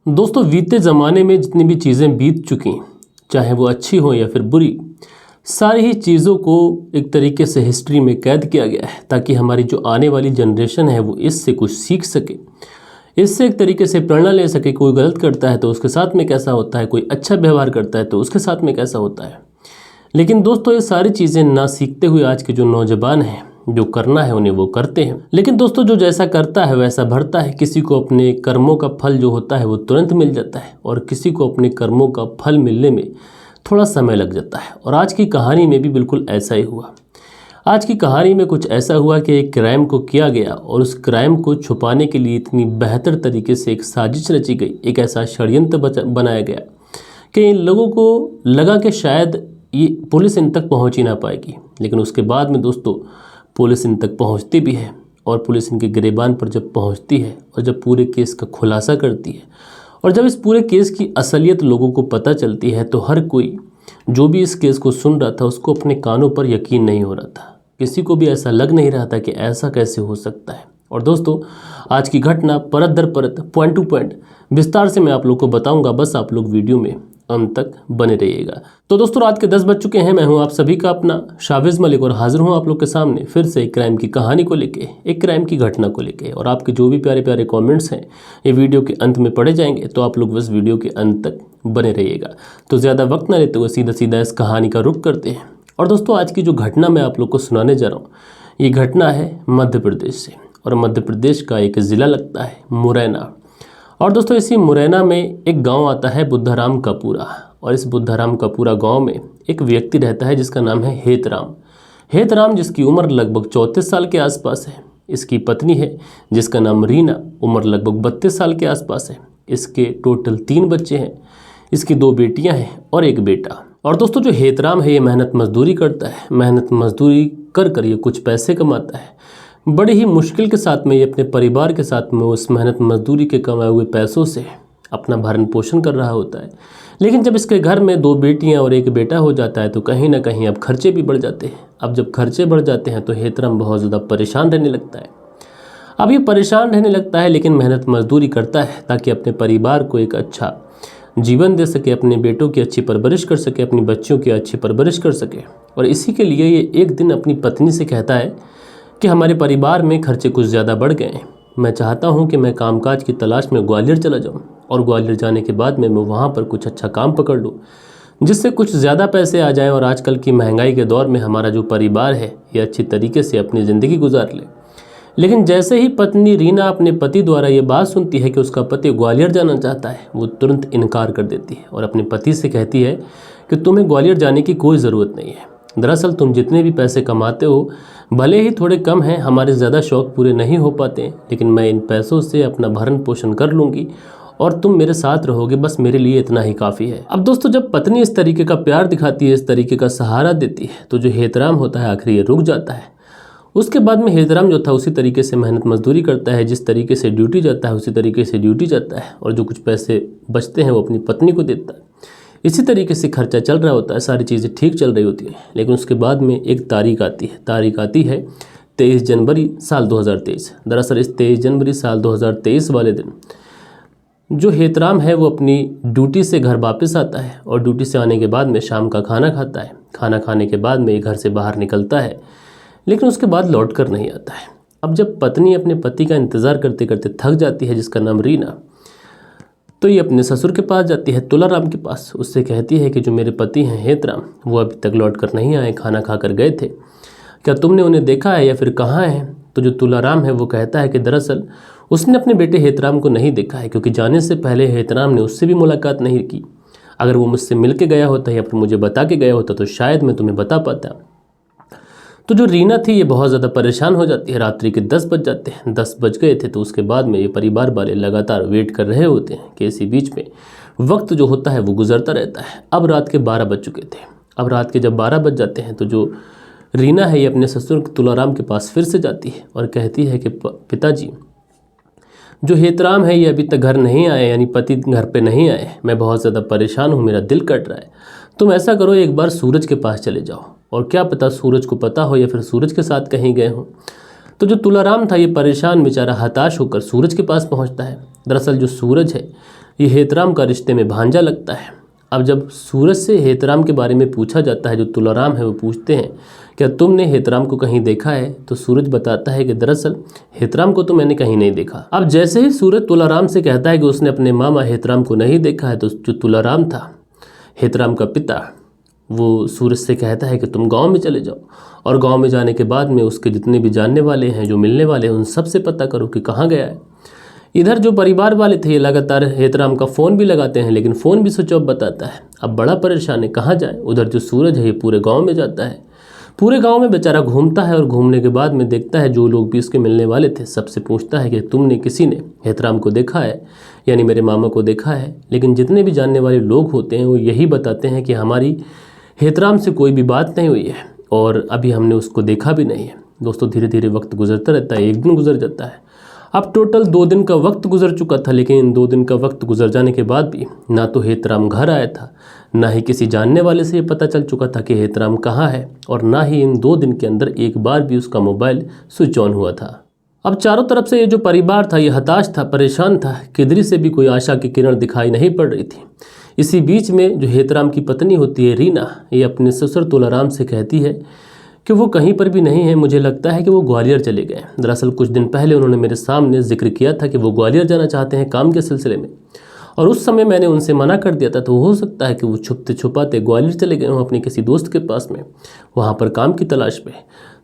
दोस्तों, बीते ज़माने में जितनी भी चीज़ें बीत चुकी, चाहे वो अच्छी हो या फिर बुरी, सारी ही चीज़ों को एक तरीके से हिस्ट्री में कैद किया गया है ताकि हमारी जो आने वाली जनरेशन है वो इससे कुछ सीख सके, इससे एक तरीके से प्रेरणा ले सके। कोई गलत करता है तो उसके साथ में कैसा होता है, कोई अच्छा व्यवहार करता है तो उसके साथ में कैसा होता है। लेकिन दोस्तों, ये सारी चीज़ें ना सीखते हुए आज के जो नौजवान हैं, जो करना है उन्हें वो करते हैं। लेकिन दोस्तों, जो जैसा करता है वैसा भरता है। किसी को अपने कर्मों का फल जो होता है वो तुरंत मिल जाता है और किसी को अपने कर्मों का फल मिलने में थोड़ा समय लग जाता है। और आज की कहानी में भी बिल्कुल ऐसा ही हुआ। आज की कहानी में कुछ ऐसा हुआ कि एक क्राइम को किया गया और उस क्राइम को छुपाने के लिए इतनी बेहतर तरीके से एक साजिश रची गई, एक ऐसा षड्यंत्र बनाया गया कि इन लोगों को लगा कि शायद ये पुलिस इन तक पहुंच ही ना पाएगी। लेकिन उसके बाद में दोस्तों, पुलिस इन तक पहुंचती भी है और पुलिस इनके गिरेबान पर जब पहुंचती है और जब पूरे केस का खुलासा करती है और जब इस पूरे केस की असलियत लोगों को पता चलती है तो हर कोई जो भी इस केस को सुन रहा था उसको अपने कानों पर यकीन नहीं हो रहा था। किसी को भी ऐसा लग नहीं रहा था कि ऐसा कैसे हो सकता है। और दोस्तों, आज की घटना परत दर परत, पॉइंट टू पॉइंट विस्तार से मैं आप लोग को बताऊंगा। बस आप लोग वीडियो में अंत तक बने रहिएगा। तो दोस्तों, रात के 10 बज चुके हैं। मैं हूं आप सभी का अपना शाविज मलिक और हाजिर हूं आप लोग के सामने फिर से एक क्राइम की कहानी को लेके, एक क्राइम की घटना को लेके। और आपके जो भी प्यारे प्यारे कमेंट्स हैं ये वीडियो के अंत में पढ़े जाएंगे, तो आप लोग बस वीडियो के अंत तक बने रहिएगा। तो ज़्यादा वक्त ना लेते हुए सीधा सीधा इस कहानी का रुख करते हैं। और दोस्तों, आज की जो घटना मैं आप लोग को सुनाने जा रहा हूँ, ये घटना है मध्य प्रदेश से। और मध्य प्रदेश का एक ज़िला लगता है मुरैना। और दोस्तों, इसी मुरैना में एक गांव आता है बुद्धाराम कपूरा। और इस बुद्धाराम कपूरा गांव में एक व्यक्ति रहता है जिसका नाम है हेतराम। हेतराम, जिसकी उम्र लगभग 34 साल के आसपास है। इसकी पत्नी है जिसका नाम रीना, उम्र लगभग 32 साल के आसपास है। इसके टोटल 3 बच्चे हैं। इसकी 2 बेटियां हैं और 1 बेटा। और दोस्तों, जो हेतराम है ये मेहनत मजदूरी करता है। मेहनत मजदूरी कर कर ये कुछ पैसे कमाता है। बड़ी ही मुश्किल के साथ में ये अपने परिवार के साथ में उस मेहनत मजदूरी के कमाए हुए पैसों से अपना भरण पोषण कर रहा होता है। लेकिन जब इसके घर में 2 बेटियां और 1 बेटा हो जाता है तो कहीं ना कहीं अब खर्चे भी बढ़ जाते हैं। अब जब खर्चे बढ़ जाते हैं तो हेतराम बहुत ज़्यादा परेशान रहने लगता है। अब ये परेशान रहने लगता है लेकिन मेहनत मजदूरी करता है ताकि अपने परिवार को एक अच्छा जीवन दे सके, अपने बेटों की अच्छी परवरिश कर सके, अपनी बच्चियों की अच्छी परवरिश कर सके। और इसी के लिए ये एक दिन अपनी पत्नी से कहता है कि हमारे परिवार में खर्चे कुछ ज़्यादा बढ़ गए हैं। मैं चाहता हूं कि मैं कामकाज की तलाश में ग्वालियर चला जाऊं और ग्वालियर जाने के बाद में मैं वहां पर कुछ अच्छा काम पकड़ लूं जिससे कुछ ज़्यादा पैसे आ जाएं और आजकल की महंगाई के दौर में हमारा जो परिवार है ये अच्छी तरीके से अपनी ज़िंदगी गुजार ले। लेकिन जैसे ही पत्नी रीना अपने पति द्वारा ये बात सुनती है कि उसका पति ग्वालियर जाना चाहता है, वो तुरंत इनकार कर देती है और अपने पति से कहती है कि तुम्हें ग्वालियर जाने की कोई ज़रूरत नहीं है। दरअसल तुम जितने भी पैसे कमाते हो भले ही थोड़े कम हैं, हमारे ज़्यादा शौक़ पूरे नहीं हो पाते, लेकिन मैं इन पैसों से अपना भरण पोषण कर लूँगी और तुम मेरे साथ रहोगे, बस मेरे लिए इतना ही काफ़ी है। अब दोस्तों, जब पत्नी इस तरीके का प्यार दिखाती है, इस तरीके का सहारा देती है, तो जो हेतराम होता है आखिर ये रुक जाता है। उसके बाद में हेतराम जो था उसी तरीके से मेहनत मजदूरी करता है, जिस तरीके से ड्यूटी जाता है उसी तरीके से ड्यूटी जाता है और जो कुछ पैसे बचते हैं वो अपनी पत्नी को देता है। इसी तरीके से खर्चा चल रहा होता है, सारी चीज़ें ठीक चल रही होती हैं। लेकिन उसके बाद में एक तारीख आती है 23 जनवरी साल 2023। दरअसल इस 23 जनवरी साल 2023 वाले दिन जो हेतराम है वो अपनी ड्यूटी से घर वापस आता है और ड्यूटी से आने के बाद में शाम का खाना खाता है। खाना खाने के बाद में ये घर से बाहर निकलता है लेकिन उसके बाद लौट कर नहीं आता है। अब जब पत्नी अपने पति का इंतज़ार करते करते थक जाती है, जिसका नाम रीना, तो ये अपने ससुर के पास जाती है, तुलाराम के पास। उससे कहती है कि जो मेरे पति हैं हेतराम, वो अभी तक लौट कर नहीं आए, खाना खाकर गए थे, क्या तुमने उन्हें देखा है या फिर कहाँ हैं? तो जो तुलाराम है वो कहता है कि दरअसल उसने अपने बेटे हेतराम को नहीं देखा है, क्योंकि जाने से पहले हेतराम ने उससे भी मुलाकात नहीं की। अगर वो मुझसे मिल के गया होता या फिर मुझे बता के गया होता तो शायद मैं तुम्हें बता पाता। तो जो रीना थी ये बहुत ज़्यादा परेशान हो जाती है। रात्रि के 10 बज जाते हैं, 10 बज गए थे। तो उसके बाद में ये परिवार वाले लगातार वेट कर रहे होते हैं कि इसी बीच में वक्त जो होता है वो गुजरता रहता है। अब रात के 12 बज चुके थे। अब रात के जब 12 बज जाते हैं तो जो रीना है ये अपने ससुर तुलाराम के पास फिर से जाती है और कहती है कि पिताजी, जो हेतराम है ये अभी तक घर नहीं आए, यानी पति घर पे नहीं आए। मैं बहुत ज़्यादा परेशान हूँ, मेरा दिल कट रहा है। तुम ऐसा करो, एक बार सूरज के पास चले जाओ और क्या पता सूरज को पता हो या फिर सूरज के साथ कहीं गए हो। तो जो तुलाराम था ये परेशान बेचारा हताश होकर सूरज के पास पहुंचता है। दरअसल जो सूरज है ये हेतराम का रिश्ते में भांजा लगता है। अब जब सूरज से हेतराम के बारे में पूछा जाता है, जो तुलाराम है वो पूछते हैं क्या तुमने हेतराम को कहीं देखा है, तो सूरज बताता है कि दरअसल हेतराम को तो मैंने कहीं नहीं देखा। अब जैसे ही सूरज तुलाराम से कहता है कि उसने अपने मामा हेतराम को नहीं देखा है, तो जो तुलाराम था, हेतराम का पिता, वो सूरज से कहता है कि तुम गांव में चले जाओ और गांव में जाने के बाद में उसके जितने भी जानने वाले हैं, जो मिलने वाले हैं, उन सब से पता करो कि कहाँ गया है। इधर जो परिवार वाले थे लगातार हेतराम का फ़ोन भी लगाते हैं, लेकिन फ़ोन भी स्विच ऑफ बताता है। अब बड़ा परेशान है, कहाँ जाए। उधर जो सूरज है ये पूरे गांव में जाता है, पूरे गांव में बेचारा घूमता है और घूमने के बाद में देखता है जो लोग भी उसके मिलने वाले थे, सबसे पूछता है कि तुमने किसी ने हेतराम को देखा है, यानी मेरे मामा को देखा है। लेकिन जितने भी जानने वाले लोग होते हैं वो यही बताते हैं कि हमारी हेतराम से कोई भी बात नहीं हुई है और अभी हमने उसको देखा भी नहीं है। दोस्तों धीरे धीरे वक्त गुजरता रहता है, एक दिन गुजर जाता है। अब टोटल 2 दिन का वक्त गुजर चुका था, लेकिन इन 2 दिन का वक्त गुजर जाने के बाद भी ना तो हेतराम घर आया था, ना ही किसी जानने वाले से ये पता चल चुका था कि हेतराम कहाँ है, और ना ही इन 2 दिन के अंदर एक बार भी उसका मोबाइल स्विच ऑन हुआ था। अब चारों तरफ से ये जो परिवार था ये हताश था, परेशान था, किधर से भी कोई आशा की किरण दिखाई नहीं पड़ रही थी। इसी बीच में जो हेतराम की पत्नी होती है रीना, ये अपने ससुर तुलाराम से कहती है कि वो कहीं पर भी नहीं है, मुझे लगता है कि वो ग्वालियर चले गए। दरअसल कुछ दिन पहले उन्होंने मेरे सामने जिक्र किया था कि वो ग्वालियर जाना चाहते हैं काम के सिलसिले में, और उस समय मैंने उनसे मना कर दिया था। तो हो सकता है कि वो छुपते छुपाते ग्वालियर चले गए हों अपने किसी दोस्त के पास में, वहाँ पर काम की तलाश में।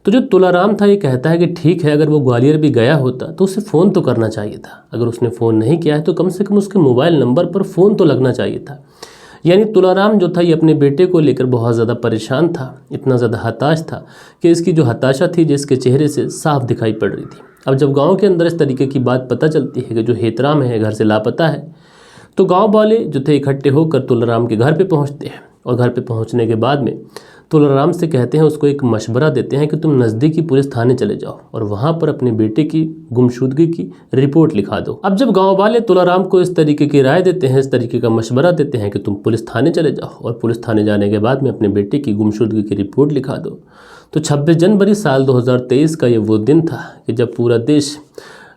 तो जो तुलाराम था ये कहता है कि ठीक है, अगर वो ग्वालियर भी गया होता तो उसे फ़ोन तो करना चाहिए था। अगर उसने फ़ोन नहीं किया है तो कम से कम उसके मोबाइल नंबर पर फ़ोन तो लगना चाहिए था। यानी तुलाराम जो था ये अपने बेटे को लेकर बहुत ज़्यादा परेशान था, इतना ज़्यादा हताश था कि इसकी जो हताशा थी जिसके चेहरे से साफ दिखाई पड़ रही थी। अब जब गांव के अंदर इस तरीके की बात पता चलती है कि जो हेतराम है घर से लापता है, तो गांव वाले जो थे इकट्ठे होकर तुलाराम के घर पे पहुंचते हैं, और घर पे पहुंचने के बाद में तुलाराम से कहते हैं, उसको एक मशवरा देते हैं कि तुम नज़दीकी पुलिस थाने चले जाओ और वहाँ पर अपने बेटे की गुमशुदगी की रिपोर्ट लिखा दो। अब जब गांव वाले तुलाराम को इस तरीके की राय देते हैं, इस तरीके का मशवरा देते हैं कि तुम पुलिस थाने चले जाओ और पुलिस थाने जाने के बाद में अपने बेटे की गुमशुदगी की रिपोर्ट लिखा दो, तो 26 जनवरी साल 2023 का ये वो दिन था कि जब पूरा देश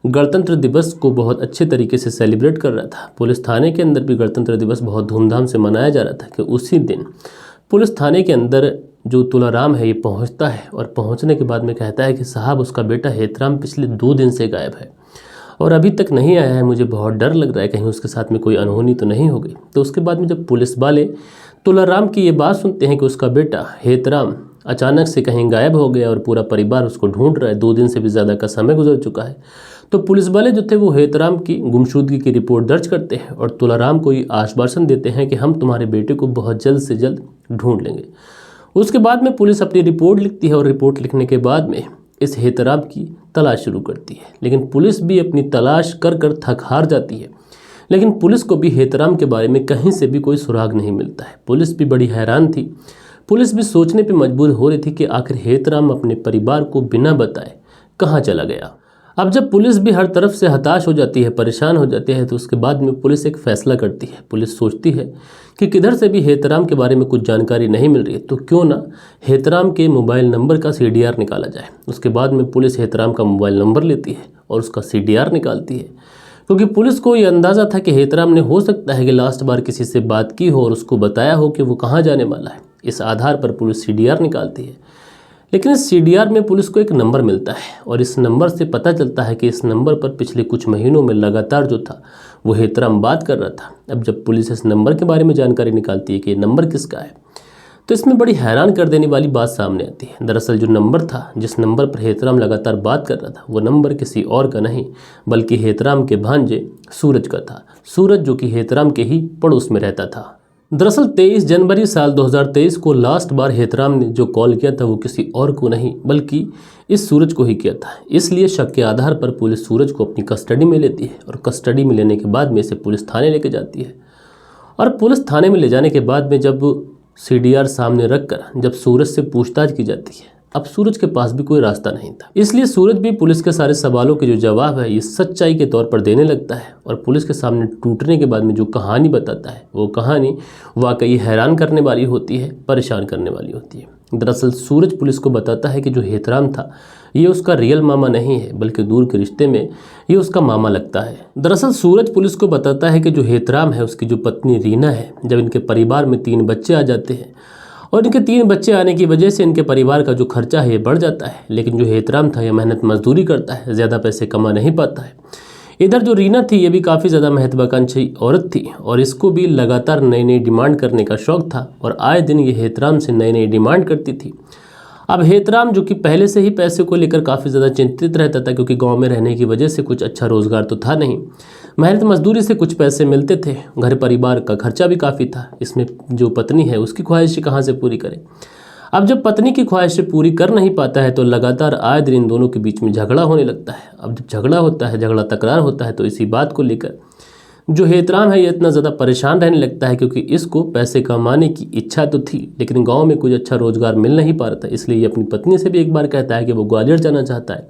गणतंत्र दिवस को बहुत अच्छे तरीके से सेलिब्रेट कर रहा था। पुलिस थाने के अंदर भी गणतंत्र दिवस बहुत धूमधाम से मनाया जा रहा था कि उसी दिन पुलिस थाने के अंदर जो तुलाराम है ये पहुंचता है, और पहुंचने के बाद में कहता है कि साहब उसका बेटा हेतराम पिछले 2 दिन से गायब है और अभी तक नहीं आया है, मुझे बहुत डर लग रहा है कहीं उसके साथ में कोई अनहोनी तो नहीं हो गई। तो उसके बाद में जब पुलिस वाले तुलाराम की ये बात सुनते हैं कि उसका बेटा हेतराम अचानक से कहीं गायब हो गया और पूरा परिवार उसको ढूंढ रहा है, 2 दिन से भी ज़्यादा का समय गुजर चुका है, तो पुलिस वाले जो थे वो हेतराम की गुमशुदगी की रिपोर्ट दर्ज करते हैं और तुलाराम को ये आश्वासन देते हैं कि हम तुम्हारे बेटे को बहुत जल्द से जल्द ढूंढ लेंगे। उसके बाद में पुलिस अपनी रिपोर्ट लिखती है और रिपोर्ट लिखने के बाद में इस हेतराम की तलाश शुरू करती है, लेकिन पुलिस भी अपनी तलाश कर कर थक हार जाती है। लेकिन पुलिस को भी हेतराम के बारे में कहीं से भी कोई सुराग नहीं मिलता है। पुलिस भी बड़ी हैरान थी, पुलिस भी सोचने पर मजबूर हो रही थी कि आखिर हेतराम अपने परिवार को बिना बताए कहाँ चला गया। अब जब पुलिस भी हर तरफ से हताश हो जाती है, परेशान हो जाती है, तो उसके बाद में पुलिस एक फ़ैसला करती है। पुलिस सोचती है कि किधर से भी हेतराम के बारे में कुछ जानकारी नहीं मिल रही है, तो क्यों ना हेतराम के मोबाइल नंबर का CDR निकाला जाए। उसके बाद में पुलिस हेतराम का मोबाइल नंबर लेती है और उसका CDR निकालती है, क्योंकि पुलिस को ये अंदाज़ा था कि हेतराम ने हो सकता है कि लास्ट बार किसी से बात की हो और उसको बताया हो कि वो कहाँ जाने वाला है। इस आधार पर पुलिस CDR निकालती है, लेकिन इस CDR में पुलिस को एक नंबर मिलता है और इस नंबर से पता चलता है कि इस नंबर पर पिछले कुछ महीनों में लगातार जो था वो हेतराम बात कर रहा था। अब जब पुलिस इस नंबर के बारे में जानकारी निकालती है कि ये नंबर किसका है, तो इसमें बड़ी हैरान कर देने वाली बात सामने आती है। दरअसल जो नंबर था, जिस नंबर पर हेतराम लगातार बात कर रहा था, वो नंबर किसी और का नहीं बल्कि हेतराम के भांजे सूरज का था। सूरज जो कि हेतराम के ही पड़ोस में रहता था। दरअसल 23 जनवरी साल 2023 को लास्ट बार हेतराम ने जो कॉल किया था वो किसी और को नहीं बल्कि इस सूरज को ही किया था। इसलिए शक के आधार पर पुलिस सूरज को अपनी कस्टडी में लेती है और कस्टडी में लेने के बाद में इसे पुलिस थाने लेके जाती है। और पुलिस थाने में ले जाने के बाद में जब CDR सामने रखकर जब सूरज से पूछताछ की जाती है, अब सूरज के पास भी कोई रास्ता नहीं था। इसलिए सूरज भी पुलिस के सारे सवालों के जो जवाब है ये सच्चाई के तौर पर देने लगता है और पुलिस के सामने टूटने के बाद में जो कहानी बताता है वो कहानी वाकई हैरान करने वाली होती है, परेशान करने वाली होती है। दरअसल सूरज पुलिस को बताता है कि जो हेतराम था ये उसका रियल मामा नहीं है, बल्कि दूर के रिश्ते में ये उसका मामा लगता है। दरअसल सूरज पुलिस को बताता है कि जो हेतराम है उसकी जो पत्नी रीना है, जब इनके परिवार में 3 बच्चे आ जाते हैं और इनके 3 बच्चे आने की वजह से इनके परिवार का जो खर्चा है ये बढ़ जाता है। लेकिन जो हेतराम था ये मेहनत मजदूरी करता है, ज़्यादा पैसे कमा नहीं पाता है। इधर जो रीना थी ये भी काफ़ी ज़्यादा महत्वाकांक्षी औरत थी और इसको भी लगातार नई नई डिमांड करने का शौक़ था और आए दिन ये हेतराम से नई नई डिमांड करती थी। अब हेतराम जो कि पहले से ही पैसे को लेकर काफ़ी ज़्यादा चिंतित रहता था, क्योंकि गांव में रहने की वजह से कुछ अच्छा रोज़गार तो था नहीं, मेहनत मजदूरी से कुछ पैसे मिलते थे, घर परिवार का खर्चा भी काफ़ी था, इसमें जो पत्नी है उसकी ख्वाहिशें कहाँ से पूरी करें। अब जब पत्नी की ख्वाहिशें पूरी कर नहीं पाता है तो लगातार आए दिन इन दोनों के बीच में झगड़ा होने लगता है। अब जब झगड़ा होता है, झगड़ा तकरार होता है, तो इसी बात को लेकर जो हेतराम है ये इतना ज़्यादा परेशान रहने लगता है, क्योंकि इसको पैसे कमाने की इच्छा तो थी लेकिन गांव में कुछ अच्छा रोज़गार मिल नहीं पा रहा था। इसलिए ये अपनी पत्नी से भी एक बार कहता है कि वो ग्वालियर जाना चाहता है,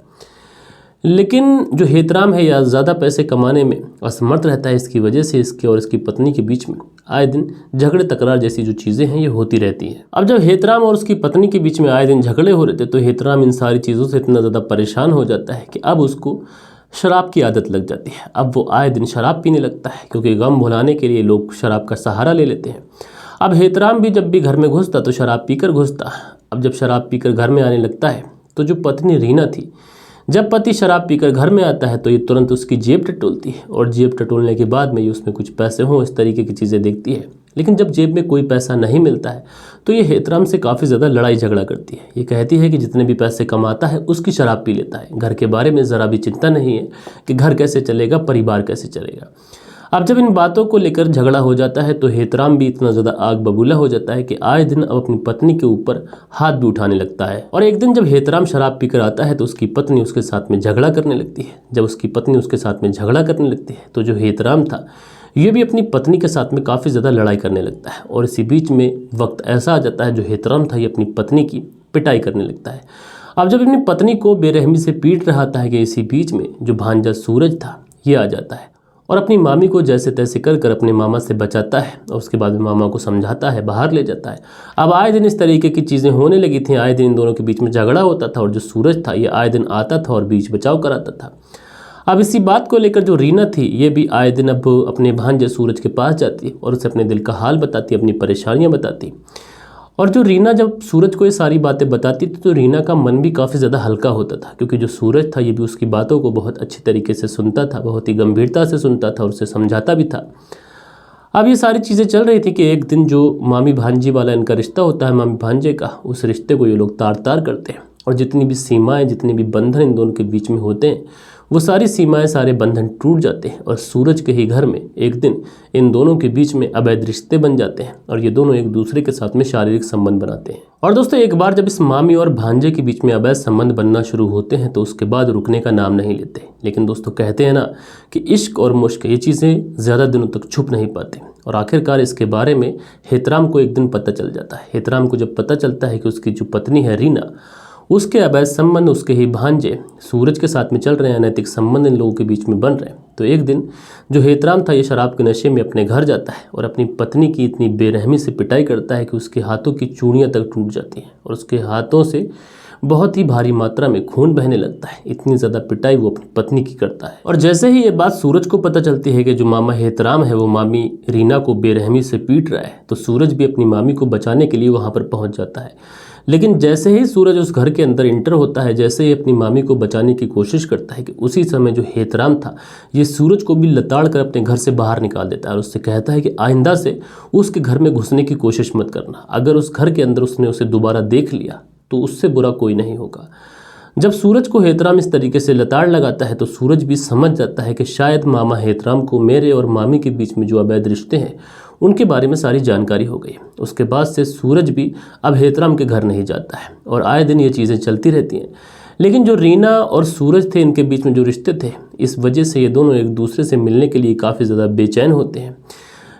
लेकिन जो हेतराम है या ज़्यादा पैसे कमाने में असमर्थ रहता है। इसकी वजह से इसके और इसकी पत्नी के बीच में आए दिन झगड़े तकरार जैसी जो चीज़ें हैं ये होती रहती हैं। अब जब हेतराम और उसकी पत्नी के बीच में आए दिन झगड़े हो रहे थे तो हेतराम इन सारी चीज़ों से इतना ज़्यादा परेशान हो जाता है कि अब उसको शराब की आदत लग जाती है। अब वो आए दिन शराब पीने लगता है, क्योंकि गम भुलाने के लिए लोग शराब का सहारा ले लेते हैं। अब हेतराम भी जब भी घर में घुसता तो शराब पीकर घुसता। अब जब शराब पीकर घर में आने लगता है तो जो पत्नी रीना थी, जब पति शराब पीकर घर में आता है तो ये तुरंत उसकी जेब टटोलती है और जेब टटोलने के बाद में ये उसमें कुछ पैसे हों इस तरीके की चीज़ें देखती है। लेकिन जब जेब में कोई पैसा नहीं मिलता है तो ये हेतराम से काफ़ी ज़्यादा लड़ाई झगड़ा करती है। ये कहती है कि जितने भी पैसे कमाता है उसकी शराब पी लेता है, घर के बारे में ज़रा भी चिंता नहीं है कि घर कैसे चलेगा, परिवार कैसे चलेगा। अब जब इन बातों को लेकर झगड़ा हो जाता है तो हेतराम भी इतना ज़्यादा आग बबूला हो जाता है कि आए दिन अब अपनी पत्नी के ऊपर हाथ भी उठाने लगता है। और एक दिन जब हेतराम शराब पीकर आता है तो उसकी पत्नी उसके साथ में झगड़ा करने लगती है। जब उसकी पत्नी उसके साथ में झगड़ा करने लगती है तो जो हेतराम था ये भी अपनी पत्नी के साथ में काफ़ी ज़्यादा लड़ाई करने लगता है। और इसी बीच में वक्त ऐसा आ जाता है जो हेतराम था ये अपनी पत्नी की पिटाई करने लगता है। अब जब अपनी पत्नी को बेरहमी से पीट रहा था कि इसी बीच में जो भांजा सूरज था ये आ जाता है और अपनी मामी को जैसे तैसे कर कर अपने मामा से बचाता है और उसके बाद में मामा को समझाता है, बाहर ले जाता है। अब आए दिन इस तरीके की चीज़ें होने लगी थी, आए दिन इन दोनों के बीच में झगड़ा होता था और जो सूरज था ये आए दिन आता था और बीच बचाव कराता था। अब इसी बात को लेकर जो रीना थी ये भी आए दिन अब अपने भांजे सूरज के पास जाती है और उसे अपने दिल का हाल बताती, अपनी परेशानियाँ बताती। और जो रीना जब सूरज को ये सारी बातें बताती थी तो रीना का मन भी काफ़ी ज़्यादा हल्का होता था, क्योंकि जो सूरज था ये भी उसकी बातों को बहुत अच्छी तरीके से सुनता था, बहुत ही गंभीरता से सुनता था और उसे समझाता भी था। अब ये सारी चीज़ें चल रही थी कि एक दिन जो मामी भांजी वाला इनका रिश्ता होता है, मामी भांजे का, उस रिश्ते को ये लोग तार तार करते हैं और जितनी भी सीमाएँ, जितने भी बंधन इन दोनों के बीच में होते हैं वो सारी सीमाएं, सारे बंधन टूट जाते हैं और सूरज के ही घर में एक दिन इन दोनों के बीच में अवैध रिश्ते बन जाते हैं और ये दोनों एक दूसरे के साथ में शारीरिक संबंध बनाते हैं। और दोस्तों एक बार जब इस मामी और भांजे के बीच में अवैध संबंध बनना शुरू होते हैं तो उसके बाद रुकने का नाम नहीं लेते। लेकिन दोस्तों कहते हैं ना कि इश्क और मुश्क ये चीज़ें ज़्यादा दिनों तक छुप नहीं पाती और आखिरकार इसके बारे में हेतराम को एक दिन पता चल जाता है। हेतराम को जब पता चलता है कि उसकी जो पत्नी है रीना, उसके अवैध संबंध उसके ही भांजे सूरज के साथ में चल रहे हैं, अनैतिक संबंध इन लोगों के बीच में बन रहे हैं, तो एक दिन जो हेतराम था ये शराब के नशे में अपने घर जाता है और अपनी पत्नी की इतनी बेरहमी से पिटाई करता है कि उसके हाथों की चूड़ियाँ तक टूट जाती हैं और उसके हाथों से बहुत ही भारी मात्रा में खून बहने लगता है। इतनी ज़्यादा पिटाई वो अपनी पत्नी की करता है। और जैसे ही ये बात सूरज को पता चलती है कि जो मामा हेतराम है वो मामी रीना को बेरहमी से पीट रहा है, तो सूरज भी अपनी मामी को बचाने के लिए वहाँ पर पहुँच जाता है। लेकिन जैसे ही सूरज उस घर के अंदर इंटर होता है, जैसे ही अपनी मामी को बचाने की कोशिश करता है कि उसी समय जो हेतराम था ये सूरज को भी लताड़ कर अपने घर से बाहर निकाल देता है और उससे कहता है कि आइंदा से उसके घर में घुसने की कोशिश मत करना। अगर उस घर के अंदर उसने उसे दोबारा देख लिया तो उससे बुरा कोई नहीं होगा। जब सूरज को हेतराम इस तरीके से लताड़ लगाता है तो सूरज भी समझ जाता है कि शायद मामा हेतराम को मेरे और मामी के बीच में जो अवैध रिश्ते हैं उनके बारे में सारी जानकारी हो गई। उसके बाद से सूरज भी अब हेतराम के घर नहीं जाता है और आए दिन ये चीज़ें चलती रहती हैं। लेकिन जो रीना और सूरज थे इनके बीच में जो रिश्ते थे, इस वजह से ये दोनों एक दूसरे से मिलने के लिए काफ़ी ज़्यादा बेचैन होते हैं।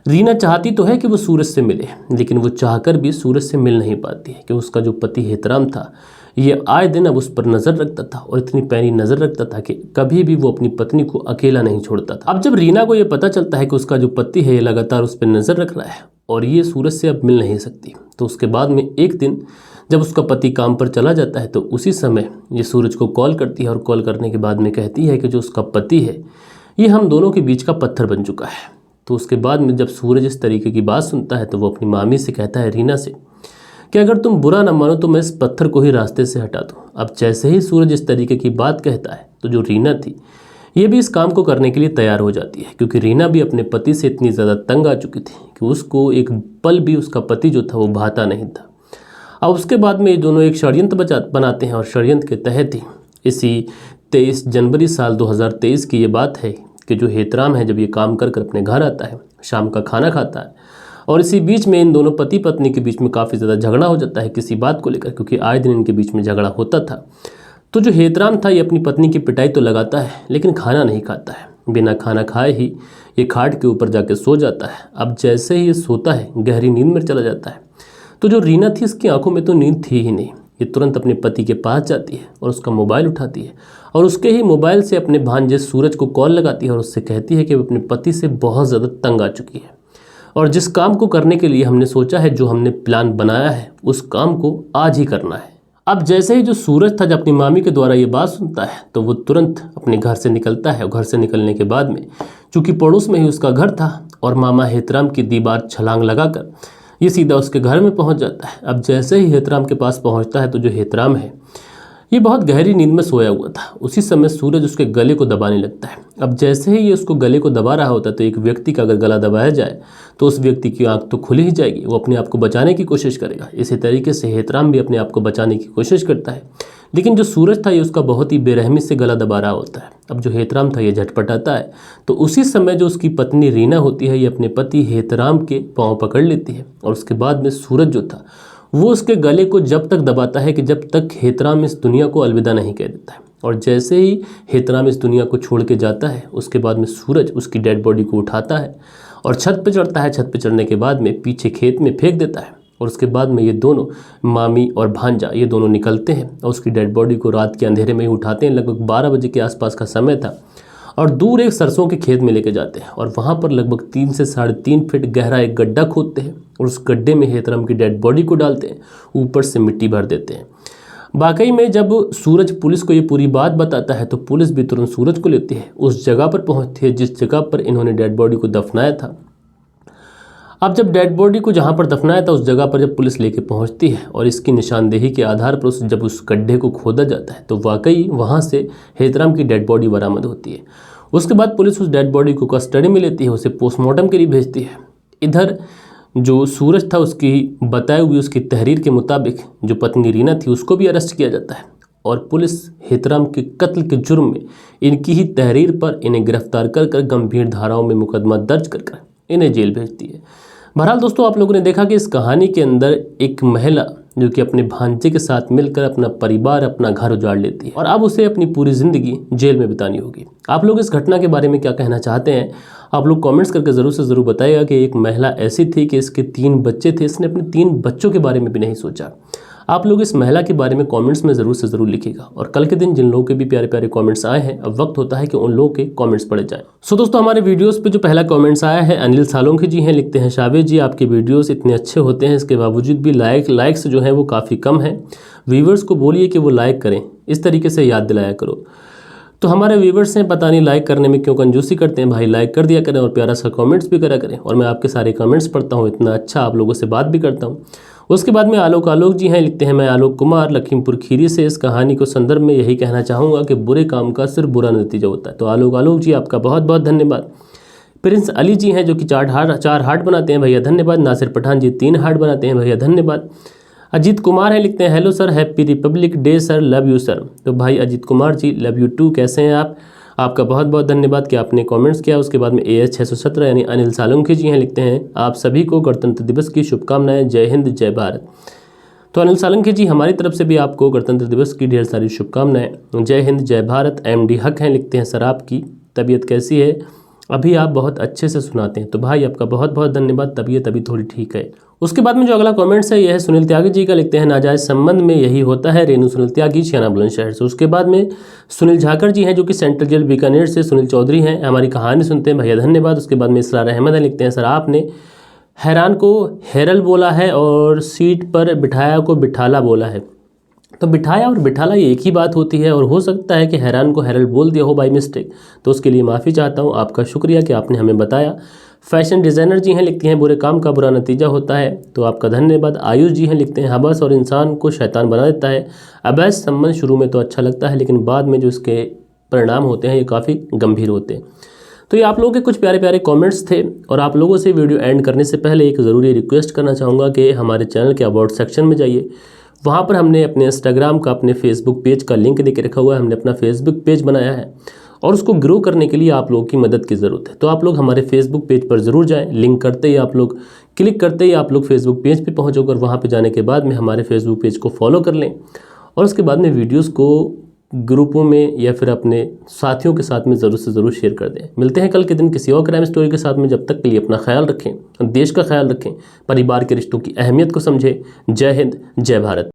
रीना चाहती तो है कि वो सूरज से मिले, लेकिन वो चाहकर भी सूरज से मिल नहीं पाती है कि उसका जो पति हेतराम था ये आए दिन अब उस पर नज़र रखता था और इतनी पैनी नज़र रखता था कि कभी भी वो अपनी पत्नी को अकेला नहीं छोड़ता था। अब जब रीना को ये पता चलता है कि उसका जो पति है ये लगातार उस पर नज़र रख रहा है और ये सूरज से अब मिल नहीं सकती। तो उसके बाद में एक दिन जब उसका पति काम पर चला जाता है तो उसी समय ये सूरज को कॉल करती है और कॉल करने के बाद में कहती है कि जो उसका पति है ये हम दोनों के बीच का पत्थर बन चुका है। तो उसके बाद में जब सूरज इस तरीके की बात सुनता है तो वो अपनी मामी से कहता है, रीना से, कि अगर तुम बुरा ना मानो तो मैं इस पत्थर को ही रास्ते से हटा दूँ। अब जैसे ही सूरज इस तरीके की बात कहता है तो जो रीना थी ये भी इस काम को करने के लिए तैयार हो जाती है, क्योंकि रीना भी अपने पति से इतनी ज़्यादा तंग आ चुकी थी कि उसको एक पल भी उसका पति जो था वो भाता नहीं था। अब उसके बाद में ये दोनों एक षड्यंत्र बनाते हैं और षड्यंत्र के तहत ही इसी 23 जनवरी साल 2023 की ये बात है कि जो हेतराम है जब ये काम कर अपने घर आता है, शाम का खाना खाता है और इसी बीच में इन दोनों पति पत्नी के बीच में काफ़ी ज़्यादा झगड़ा हो जाता है किसी बात को लेकर, क्योंकि आए दिन इनके बीच में झगड़ा होता था। तो जो हेतराम था ये अपनी पत्नी की पिटाई तो लगाता है लेकिन खाना नहीं खाता है। बिना खाना खाए ही ये खाट के ऊपर जाके सो जाता है। अब जैसे ही ये सोता है गहरी नींद में चला जाता है तो जो रीना थी उसकी आंखों में तो नींद थी ही नहीं। ये तुरंत अपने पति के पास जाती है और उसका मोबाइल उठाती है और उसके ही मोबाइल से अपने भांजे सूरज को कॉल लगाती है और उससे कहती है कि वो अपने पति से बहुत ज़्यादा तंग आ चुकी है और जिस काम को करने के लिए हमने सोचा है, जो हमने प्लान बनाया है, उस काम को आज ही करना है। अब जैसे ही जो सूरज था जब अपनी मामी के द्वारा ये बात सुनता है तो वो तुरंत अपने घर से निकलता है और घर से निकलने के बाद में चूँकि पड़ोस में ही उसका घर था और मामा हेतराम की दीवार छलांग लगाकर ये सीधा उसके घर में पहुंच जाता है। अब जैसे ही हेतराम के पास पहुंचता है तो जो हेतराम है ये बहुत गहरी नींद में सोया हुआ था। उसी समय सूरज उसके गले को दबाने लगता है। अब जैसे ही ये उसको गले को दबा रहा होता है तो एक व्यक्ति का अगर गला दबाया जाए तो उस व्यक्ति की आंख तो खुल ही जाएगी, वो अपने आप को बचाने की कोशिश करेगा। इसी तरीके से हेतराम भी अपने आप को बचाने की कोशिश करता है, लेकिन जो सूरज था ये उसका बहुत ही बेरहमी से गला दबा रहा होता है। अब जो हेतराम था ये झटपटाता है तो उसी समय जो उसकी पत्नी रीना होती है ये अपने पति हेतराम के पाँव पकड़ लेती है और उसके बाद में सूरज जो था वो उसके गले को जब तक दबाता है कि जब तक हेतराम इस दुनिया को अलविदा नहीं कह देता है। और जैसे ही हेतराम इस दुनिया को छोड़ के जाता है उसके बाद में सूरज उसकी डेड बॉडी को उठाता है और छत पे चढ़ता है। छत पे चढ़ने के बाद में पीछे खेत में फेंक देता है और उसके बाद में ये दोनों मामी और भांजा ये दोनों निकलते हैं और उसकी डेड बॉडी को रात के अंधेरे में ही उठाते हैं। लगभग 12 बजे के आसपास का समय था और दूर एक सरसों के खेत में लेके जाते हैं और वहाँ पर लगभग 3 से 3.5 फीट गहरा एक गड्ढा खोदते हैं और उस गड्ढे में हेतराम की डेड बॉडी को डालते हैं, ऊपर से मिट्टी भर देते हैं। वाकई में जब सूरज पुलिस को ये पूरी बात बताता है तो पुलिस भी तुरंत सूरज को लेती है, उस जगह पर पहुँचती है जिस जगह पर इन्होंने डेड बॉडी को दफनाया था। अब जब डेड बॉडी को जहाँ पर दफनाया था उस जगह पर जब पुलिस लेके पहुँचती है और इसकी निशानदेही के आधार पर जब उस गड्ढे को खोदा जाता है तो वाकई वहाँ से हेतराम की डेड बॉडी बरामद होती है। उसके बाद पुलिस उस डेड बॉडी को कस्टडी में लेती है, उसे पोस्टमार्टम के लिए भेजती है। इधर जो सूरज था उसकी बताई हुई उसकी तहरीर के मुताबिक जो पत्नी रीना थी उसको भी अरेस्ट किया जाता है और पुलिस हेतराम के कत्ल के जुर्म में इनकी ही तहरीर पर इन्हें गिरफ्तार कर गंभीर धाराओं में मुकदमा दर्ज कर इन्हें जेल भेजती है। बहरहाल दोस्तों, आप लोगों ने देखा कि इस कहानी के अंदर एक महिला जो कि अपने भांजे के साथ मिलकर अपना परिवार अपना घर उजाड़ लेती है और अब उसे अपनी पूरी ज़िंदगी जेल में बितानी होगी। आप लोग इस घटना के बारे में क्या कहना चाहते हैं? आप लोग कमेंट्स करके ज़रूर से ज़रूर बताइएगा कि एक महिला ऐसी थी कि इसके 3 बच्चे थे, इसने अपने 3 बच्चों के बारे में भी नहीं सोचा। आप लोग इस महिला के बारे में कमेंट्स में ज़रूर से ज़रूर लिखिएगा और कल के दिन जिन लोगों के भी प्यारे प्यारे कमेंट्स आए हैं अब वक्त होता है कि उन लोगों के कमेंट्स पढ़े जाएं। सो दोस्तों, हमारे वीडियोस पे जो पहला कमेंट्स आया है अनिल सालोंकी जी हैं, लिखते हैं, शावेद जी आपके वीडियोस इतने अच्छे होते हैं, इसके बावजूद भी लाइक्स जो हैं वो काफ़ी कम हैं। व्यूवर्स को बोलिए कि वो लाइक करें, इस तरीके से याद दिलाया करो। तो हमारे व्यूवर्स हैं, पता नहीं लाइक करने में क्यों कंजूसी करते हैं। भाई लाइक कर दिया करें और प्यारा सा कमेंट्स भी करा करें और मैं आपके सारे कमेंट्स पढ़ता हूँ, इतना अच्छा आप लोगों से बात भी करता हूँ। उसके बाद में आलोक जी हैं, लिखते हैं, मैं आलोक कुमार लखीमपुर खीरी से इस कहानी को संदर्भ में यही कहना चाहूँगा कि बुरे काम का सिर्फ बुरा नतीजा होता है। तो आलोक जी आपका बहुत बहुत धन्यवाद। प्रिंस अली जी हैं जो कि 4 हार्ट बनाते हैं, भैया धन्यवाद। नासिर पठान जी 3 हार्ट बनाते हैं, भैया धन्यवाद। अजीत कुमार है, लिखते हैं, hello sir, happy Republic day sir, love you sir. तो भाई Ajit Kumar ji love you to, कैसे हैं आप? आपका बहुत बहुत धन्यवाद कि आपने कमेंट्स किया। उसके बाद में AH 617 यानी अनिल सालोंकी जी हैं, लिखते हैं, आप सभी को गणतंत्र दिवस की शुभकामनाएं, जय हिंद जय भारत। तो अनिल सालोंकी जी हमारी तरफ से भी आपको गणतंत्र दिवस की ढेर सारी शुभकामनाएं, जय हिंद जय भारत। MD हक हैं, लिखते हैं, सर आपकी तबीयत कैसी है? अभी आप बहुत अच्छे से सुनाते हैं। तो भाई आपका बहुत बहुत धन्यवाद, तबीयत अभी थोड़ी ठीक है। उसके बाद में जो अगला कमेंट्स है यह है सुनील त्यागी जी का, लिखते हैं, नाजायज संबंध में यही होता है, रेणु सुनील त्यागी छियाना बुलंदशहर से। उसके बाद में सुनील झाकर जी हैं जो कि सेंट्रल जेल बीकानेर से। सुनील चौधरी हैं, हमारी कहानी सुनते हैं, भैया धन्यवाद। उसके बाद में इसरार अहमद है, लिखते हैं, सर आपने हैरान को हैरल बोला है और सीट पर बिठाया को बिठाला बोला है। तो बिठाया और बिठाला ये एक ही बात होती है, और हो सकता है कि हैरान को हैरल बोल दिया हो बाय मिस्टेक, तो उसके लिए माफ़ी चाहता हूँ। आपका शुक्रिया कि आपने हमें बताया। फैशन डिज़ाइनर जी हैं, लिखती हैं बुरे काम का बुरा नतीजा होता है, तो आपका धन्यवाद। आयुष जी हैं, लिखते हैं हबस और इंसान को शैतान बना देता है। अवैध संबंध शुरू में तो अच्छा लगता है, लेकिन बाद में जो इसके परिणाम होते हैं ये काफ़ी गंभीर होते हैं। तो ये आप लोगों के कुछ प्यारे प्यारे कमेंट्स थे, और आप लोगों से वीडियो एंड करने से पहले एक ज़रूरी रिक्वेस्ट करना चाहूँगा कि हमारे चैनल के अबाउट सेक्शन में जाइए। वहाँ पर हमने अपने इंस्टाग्राम का, अपने फेसबुक पेज का लिंक देके रखा हुआ है। हमने अपना फेसबुक पेज बनाया है और उसको ग्रो करने के लिए आप लोगों की मदद की ज़रूरत है। तो आप लोग हमारे फेसबुक पेज पर ज़रूर जाएँ। लिंक करते ही आप लोग, क्लिक करते ही आप लोग फेसबुक पेज पर पहुँचोगे, और वहाँ पर जाने के बाद में हमारे फेसबुक पेज को फॉलो कर लें, और उसके बाद में वीडियोज़ को ग्रुपों में या फिर अपने साथियों के साथ में ज़रूर से ज़रूर शेयर कर दें। मिलते हैं कल के दिन किसी और क्राइम स्टोरी के साथ में। जब तक के लिए अपना ख्याल रखें, देश का ख्याल रखें, परिवार के रिश्तों की अहमियत को समझें। जय हिंद, जय भारत।